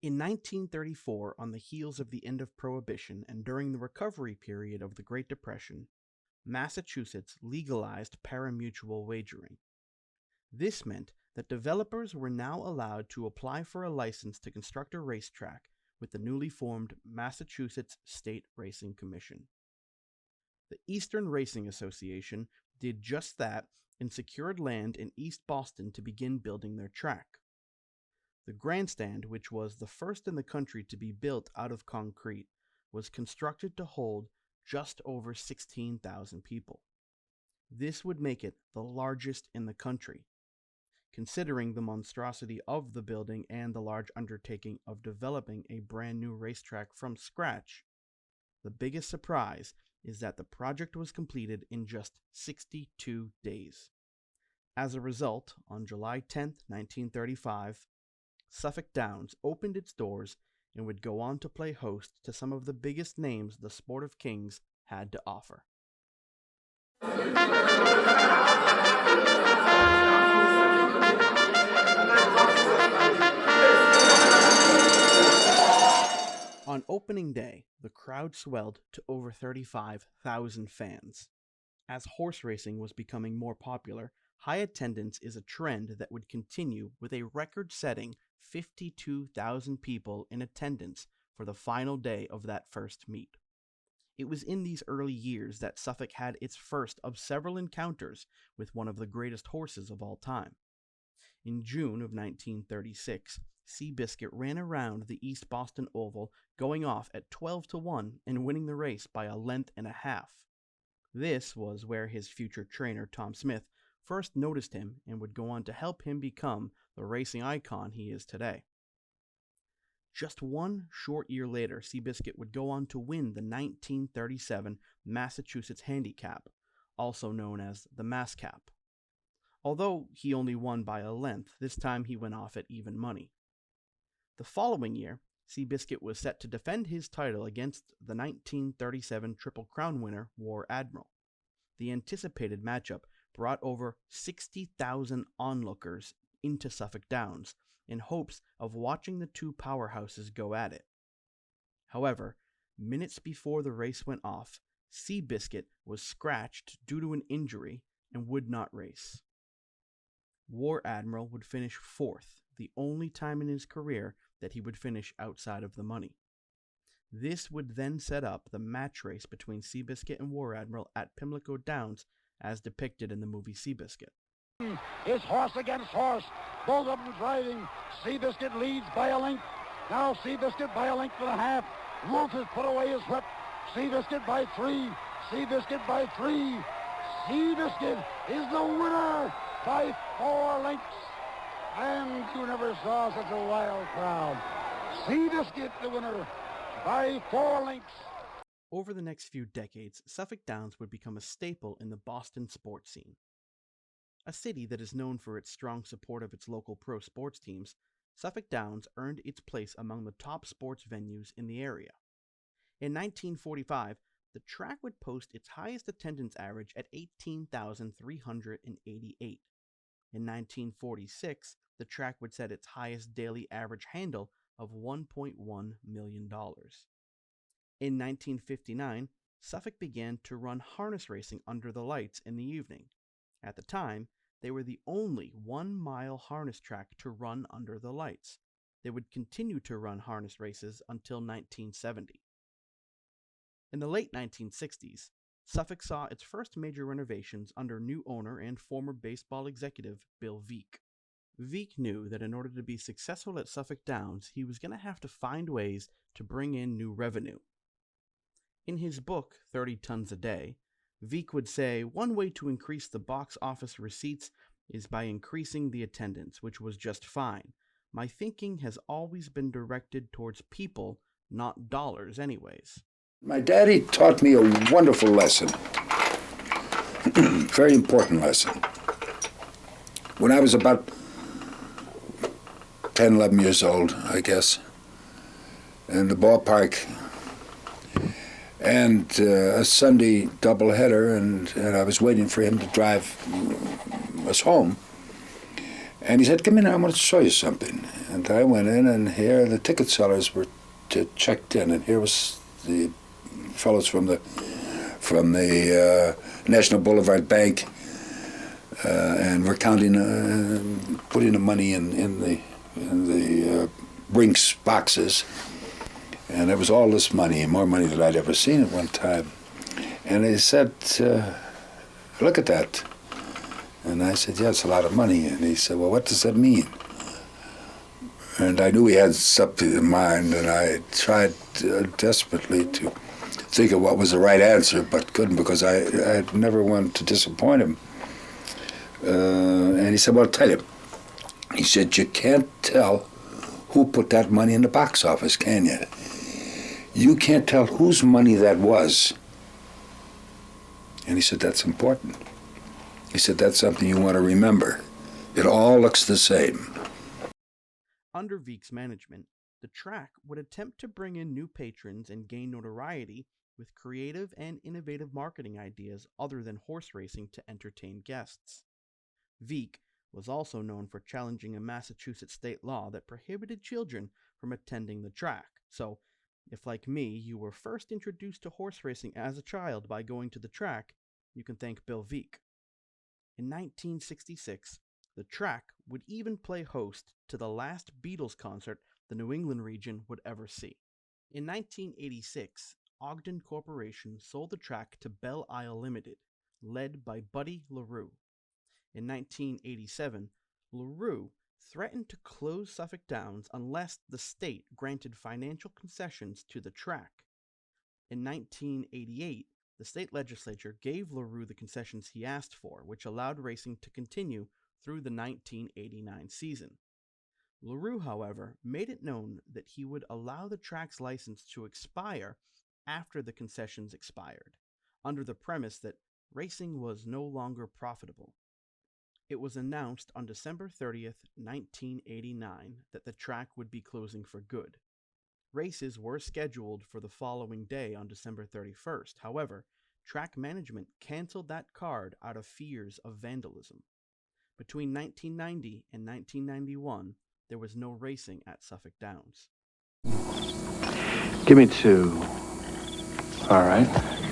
In 1934, on the heels of the end of Prohibition and during the recovery period of the Great Depression, Massachusetts legalized pari-mutuel wagering. This meant that developers were now allowed to apply for a license to construct a racetrack with the newly formed Massachusetts State Racing Commission. The Eastern Racing Association did just that and secured land in East Boston to begin building their track. The grandstand, which was the first in the country to be built out of concrete, was constructed to hold just over 16,000 people. This would make it the largest in the country. Considering the monstrosity of the building and the large undertaking of developing a brand new racetrack from scratch, the biggest surprise is that the project was completed in just 62 days. As a result, on July 10, 1935, Suffolk Downs opened its doors and would go on to play host to some of the biggest names the sport of kings had to offer. On opening day, the crowd swelled to over 35,000 fans. As horse racing was becoming more popular, high attendance is a trend that would continue with a record-setting 52,000 people in attendance for the final day of that first meet. It was in these early years that Suffolk had its first of several encounters with one of the greatest horses of all time. In June of 1936, Seabiscuit ran around the East Boston Oval, going off at 12-1 and winning the race by a length and a half. This was where his future trainer, Tom Smith, first noticed him and would go on to help him become the racing icon he is today. Just one short year later, Seabiscuit would go on to win the 1937 Massachusetts Handicap, also known as the Mass Cap. Although he only won by a length, this time he went off at even money. The following year, Seabiscuit was set to defend his title against the 1937 Triple Crown winner, War Admiral. The anticipated matchup brought over 60,000 onlookers into Suffolk Downs in hopes of watching the two powerhouses go at it. However, minutes before the race went off, Seabiscuit was scratched due to an injury and would not race. War Admiral would finish fourth, the only time in his career that he would finish outside of the money. This would then set up the match race between Seabiscuit and War Admiral at Pimlico Downs as depicted in the movie Seabiscuit. It's horse against horse, both of them driving. Seabiscuit leads by a length. Now Seabiscuit by a length and a half. Wolf has put away his whip. Seabiscuit by 3. Seabiscuit by 3. Seabiscuit is the winner by 4 lengths. And you never saw such a wild crowd. Seabiscuit the winner by 4 lengths. Over the next few decades, Suffolk Downs would become a staple in the Boston sports scene. A city that is known for its strong support of its local pro sports teams, Suffolk Downs earned its place among the top sports venues in the area. In 1945, the track would post its highest attendance average at 18,388. In 1946, the track would set its highest daily average handle of $1.1 million. In 1959, Suffolk began to run harness racing under the lights in the evening. At the time, they were the only 1-mile harness track to run under the lights. They would continue to run harness races until 1970. In the late 1960s, Suffolk saw its first major renovations under new owner and former baseball executive Bill Veeck. Veeck knew that in order to be successful at Suffolk Downs, he was going to have to find ways to bring in new revenue. In his book, 30 Tons a Day, Veeck would say one way to increase the box office receipts is by increasing the attendance, which was just fine. My thinking has always been directed towards people, not dollars anyways. My daddy taught me a wonderful lesson, very important lesson. When I was about 10, 11 years old, I guess, in the ballpark, and a Sunday doubleheader, and I was waiting for him to drive us home. And he said, "Come in, I want to show you something." And I went in, and here the ticket sellers were checked in, and here was the fellows from the National Boulevard Bank, and we're counting, putting the money in the Brinks boxes, and there was all this money, more money than I'd ever seen at one time. And they said, "Look at that." And I said, "Yeah, it's a lot of money." And he said, "Well, what does that mean?" And I knew he had something in mind, and I tried desperately to think of what was the right answer, but couldn't, because I never wanted to disappoint him. And he said, "Well, I'll tell you." He said, "You can't tell who put that money in the box office, can you? You can't tell whose money that was." And he said, "That's important." He said, "That's something you want to remember. It all looks the same." Under Veek's management, the track would attempt to bring in new patrons and gain notoriety with creative and innovative marketing ideas other than horse racing to entertain guests. Veek was also known for challenging a Massachusetts state law that prohibited children from attending the track. So, if like me, you were first introduced to horse racing as a child by going to the track, you can thank Bill Veek. In 1966, the track would even play host to the last Beatles concert the New England region would ever see. In 1986, Ogden Corporation sold the track to Belle Isle Limited, led by Buddy LaRue. In 1987, LaRue threatened to close Suffolk Downs unless the state granted financial concessions to the track. In 1988, the state legislature gave LaRue the concessions he asked for, which allowed racing to continue through the 1989 season. LaRue, however, made it known that he would allow the track's license to expire after the concessions expired, under the premise that racing was no longer profitable. It was announced on December 30th, 1989, that the track would be closing for good. Races were scheduled for the following day on December 31st. However, track management canceled that card out of fears of vandalism. Between 1990 and 1991, there was no racing at Suffolk Downs. Give me 2. All right.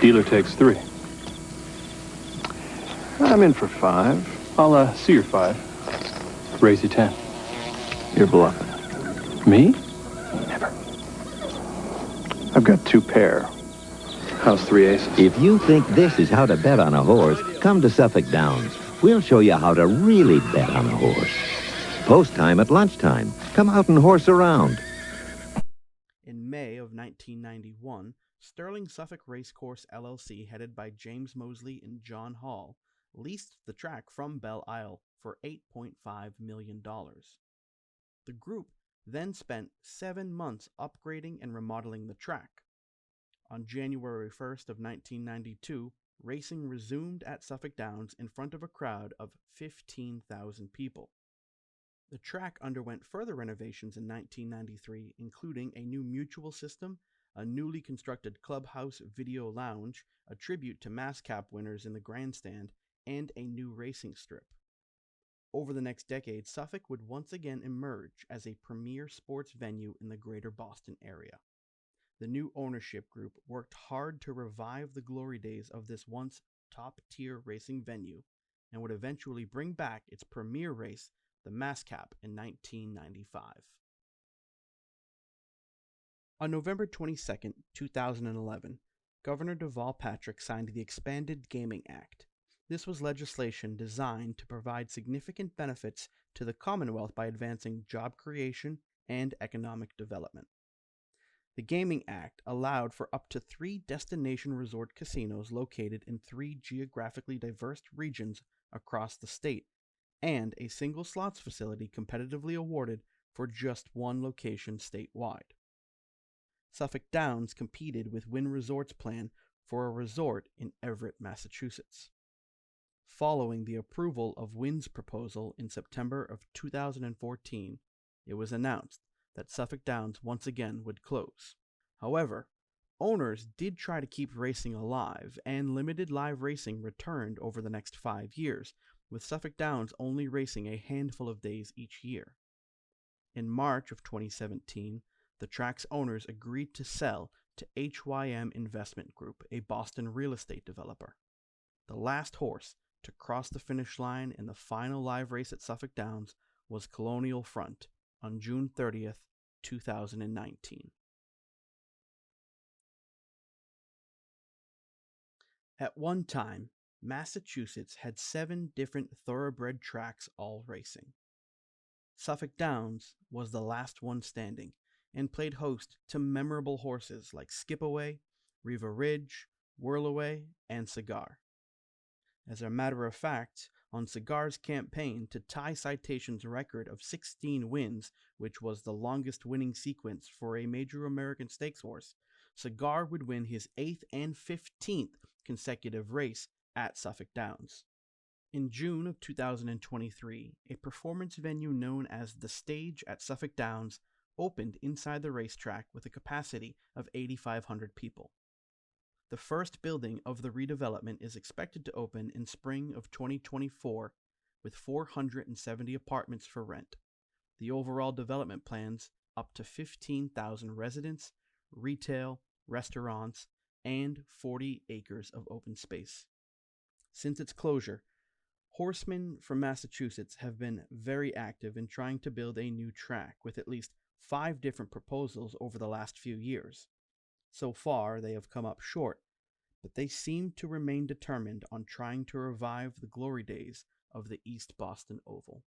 Dealer takes 3. I'm in for 5. I'll see your 5. Raise you 10. You're bluffing. Me? Never. I've got 2 pair. How's 3 aces? If you think this is how to bet on a horse, come to Suffolk Downs. We'll show you how to really bet on a horse. Post time at lunchtime. Come out and horse around. In May of 1991, Sterling Suffolk Racecourse LLC, headed by James Mosley and John Hall, leased the track from Belle Isle for $8.5 million. The group then spent 7 months upgrading and remodeling the track. On January 1st of 1992, racing resumed at Suffolk Downs in front of a crowd of 15,000 people. The track underwent further renovations in 1993, including a new mutual system, a newly constructed clubhouse video lounge, a tribute to MassCap winners in the grandstand, and a new racing strip. Over the next decade, Suffolk would once again emerge as a premier sports venue in the greater Boston area. The new ownership group worked hard to revive the glory days of this once top-tier racing venue and would eventually bring back its premier race, the MassCap, in 1995. On November 22, 2011, Governor Deval Patrick signed the Expanded Gaming Act. This was legislation designed to provide significant benefits to the Commonwealth by advancing job creation and economic development. The Gaming Act allowed for up to 3 destination resort casinos located in 3 geographically diverse regions across the state, and a single slots facility competitively awarded for just 1 location statewide. Suffolk Downs competed with Wynn Resort's plan for a resort in Everett, Massachusetts. Following the approval of Wynn's proposal in September of 2014, it was announced that Suffolk Downs once again would close. However, owners did try to keep racing alive, and limited live racing returned over the next 5 years, with Suffolk Downs only racing a handful of days each year. In March of 2017, the track's owners agreed to sell to HYM Investment Group, a Boston real estate developer. The last horse to cross the finish line in the final live race at Suffolk Downs was Colonial Front on June 30th, 2019. At one time, Massachusetts had 7 different thoroughbred tracks all racing. Suffolk Downs was the last one standing and played host to memorable horses like Skipaway, Riva Ridge, Whirlaway, and Cigar. As a matter of fact, on Cigar's campaign to tie Citation's record of 16 wins, which was the longest winning sequence for a major American stakes horse, Cigar would win his 8th and 15th consecutive race at Suffolk Downs. In June of 2023, a performance venue known as The Stage at Suffolk Downs opened inside the racetrack with a capacity of 8,500 people. The first building of the redevelopment is expected to open in spring of 2024 with 470 apartments for rent. The overall development plans up to 15,000 residents, retail, restaurants, and 40 acres of open space. Since its closure, horsemen from Massachusetts have been very active in trying to build a new track with at least 5 different proposals over the last few years. So far, they have come up short, but they seem to remain determined on trying to revive the glory days of the East Boston Oval.